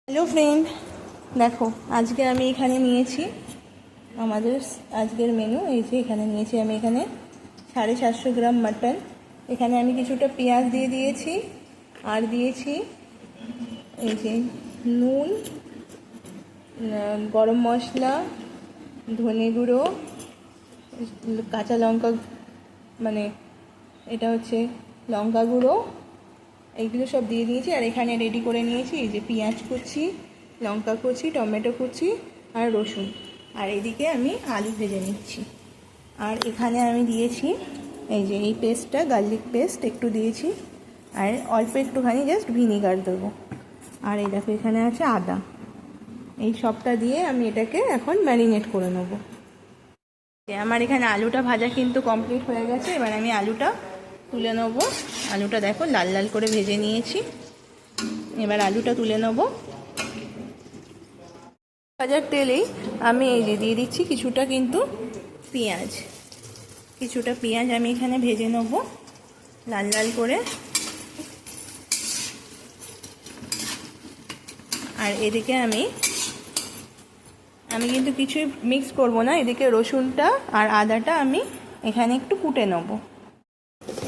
Hello friend, দেখো আজকে আমি এখানে নিয়েছি আমাদের আজকের মেনু। এই যে এখানে নিয়েছি আমি এখানে 750 গ্রাম মাটন। এখানে আমি কিছুটা পেঁয়াজ দিয়ে দিয়েছি, আর দিয়েছি এই যে নুন, গরম মশলা, ধনে গুঁড়ো, কাঁচা লঙ্কা, মানে এটা হচ্ছে লঙ্কা গুঁড়ো, এইগুলো সব দিয়ে দিয়েছি। আর এখানে রেডি করে নিয়েছি এই যে পেঁয়াজ কুচি, লঙ্কা কুচি, টমেটো কুচি আর রসুন। আর এদিকে আমি আলু ভেজে নিচ্ছি। আর এখানে আমি দিয়েছি এই যে এই পেস্টটা, গার্লিক পেস্ট একটু দিয়েছি, আর অল্প একটুখানি জাস্ট ভিনিগার দেবো। আর এই দেখো এখানে আছে আদা। এই সবটা দিয়ে আমি এটাকে এখন ম্যারিনেট করে নেবো। আমার এখানে আলুটা ভাজা কিন্তু কমপ্লিট হয়ে গেছে। এবার আমি আলুটা তুলে নেবো। আলুটা দেখো লাল লাল করে ভেজে নিয়েছি। এবার আলুটা তুলে নেবো। ভাজার তেলেই আমি এই যে দিয়ে দিচ্ছি কিছুটা কিন্তু পেঁয়াজ। কিছুটা পেঁয়াজ আমি এখানে ভেজে নেবো লাল লাল করে। আর এদিকে আমি কিন্তু কিছুই মিক্স করব না। এদিকে রসুনটা আর আদাটা আমি এখানে একটু কুটে নেব।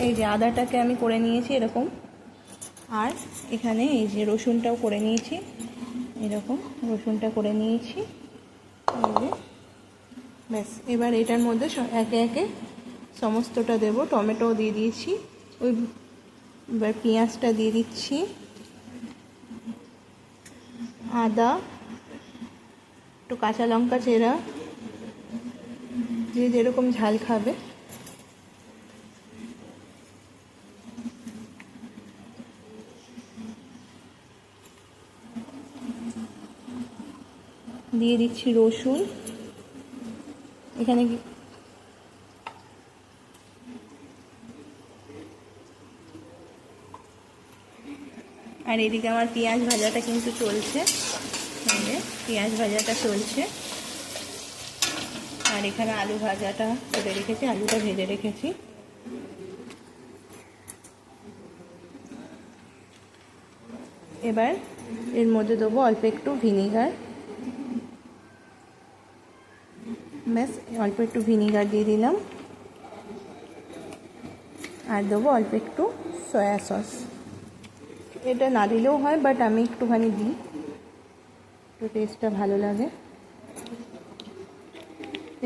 এই যে আদাটাকে আমি করে নিয়েছি এরকম, আর এখানে এই যে রসুনটাও করে নিয়েছি এরকম, রসুনটা করে নিয়েছি। ব্যাস, এবার এটার মধ্যে একে একে সমস্তটা দেব। টমেটো দিয়ে দিয়েছি, ওই এবার পেঁয়াজটা দিয়ে দিচ্ছি, আদা, একটু কাঁচা লঙ্কা চেরা, যে যেরকম ঝাল খাবে। দিয়ে দিচ্ছি রসুন এখানে। আর এদিকে আমার পেঁয়াজ ভাজাটা কিন্তু চলছে, পেঁয়াজ ভাজাটা চলছে। আর এখানে আলু ভাজাটা করে রেখেছি, আলুটা ভেজে রেখেছি। এবার এর মধ্যে দেবো অল্প একটু ভিনিগার। ব্যাস, অল্প একটু ভিনিগার দিয়ে দিলাম। আর দেবো অল্প একটু সয়া সস। এটা না দিলেও হয়, বাট আমি একটুখানি দিই, তো টেস্টটা ভালো লাগে।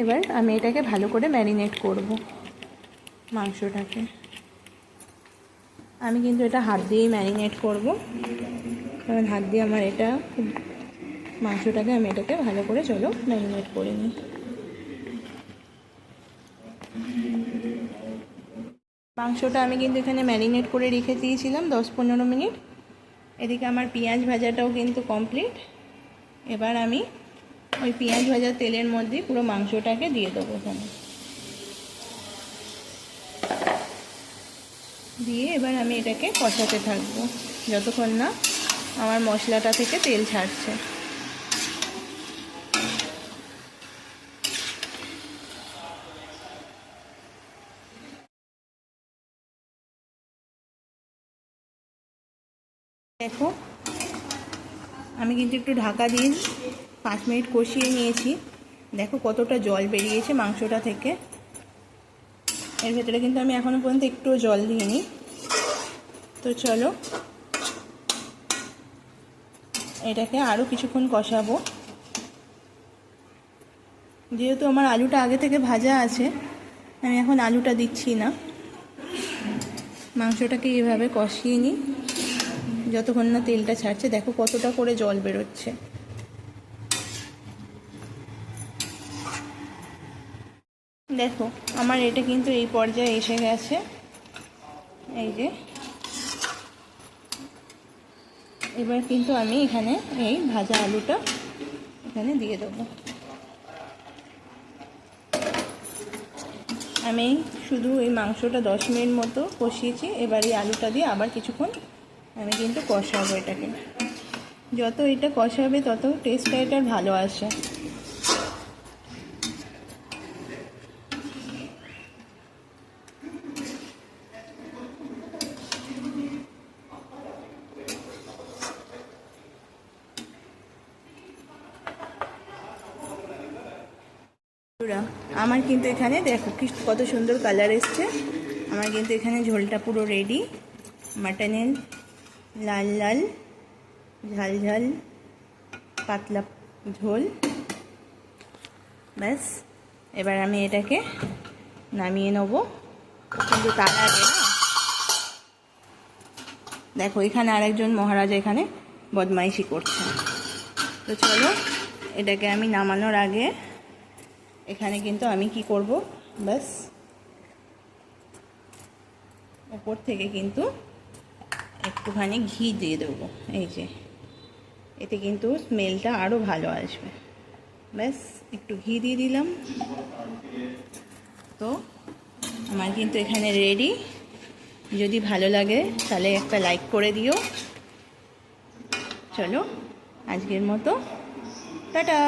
এবার আমি এটাকে ভালো করে ম্যারিনেট করব মাংসটাকে। আমি কিন্তু এটা হাত দিয়েই ম্যারিনেট করব, কারণ হাত দিয়ে আমার এটা খুব মাংসটাকে আমি এটাকে ভালো করে চলো ম্যারিনেট করে নিই। মাংসটা আমি কিন্তু এখানে ম্যারিনেট করে রেখে দিয়েছিলাম 10-15 মিনিট। এদিকে আমার পেঁয়াজ ভাজাটাও কিন্তু কমপ্লিট। এবার আমি ওই পেঁয়াজ ভাজার তেলের মধ্যে পুরো মাংসটাকে দিয়ে দেবো এখানে দিয়ে। এবার আমি এটাকে কষাতে থাকবো যতক্ষণ না আমার মশলাটা থেকে তেল ছাড়ছে। দেখো আমি কিন্তু একটু ঢাকা দিয়ে 5 মিনিট কষিয়ে নিয়েছি। দেখো কতটা জল বেরিয়েছে মাংসটা থেকে। এর ভেতরে কিন্তু আমি এখনো পর্যন্ত একটুও জল দিইনি। তো চলো এটাকে আরও কিছুক্ষণ কষাবো। যেহেতু আমার আলুটা আগে থেকে ভাজা আছে, আমি এখন আলুটা দিচ্ছি না। মাংসটাকে এইভাবে কষিয়ে নিই যতক্ষণ না তেলটা ছাড়ছে। দেখো কতটা করে জল বেরোচ্ছে। দেখো আমার এটা কিন্তু এই পর্যায়ে এসে গেছে। এই যে এবার কিন্তু আমি এখানে এই ভাজা আলুটা এখানে দিয়ে দেবো। আমি শুধু এই মাংসটা 10 মিনিট মতো কষিয়েছি। এবার এই আলুটা দিয়ে আবার কিছুক্ষণ আমি কিন্তু কষাবো এটাকে। যত এটা কষাবে তত টেস্টটা এটার ভালো আসে। আমার কিন্তু এখানে দেখো কি কত সুন্দর কালার এসছে। আমার কিন্তু এখানে ঝোলটা পুরো রেডি, মাটনের লাল লাল ঝাল ঝাল পাতলা ঝোল। ব্যাস, এবার আমি এটাকে নামিয়ে নেব। কিন্তু তার আগে না, দেখো এখানে আরেকজন মহারাজা এখানে বদমাইশি করছে। তো চলো, এটাকে আমি নামানোর আগে এখানে কিন্তু আমি কি করব, ব্যাস উপর থেকে কিন্তু একটুখানি ঘি দিয়ে দেবো। এই যে, এতে কিন্তু স্মেলটা আরও ভালো আসবে। ব্যাস একটু ঘি দিয়ে দিলাম। তো আমার কিন্তু এখানে রেডি। যদি ভালো লাগে তাহলে একটা লাইক করে দিও। চলো, আজকের মতো টাটা।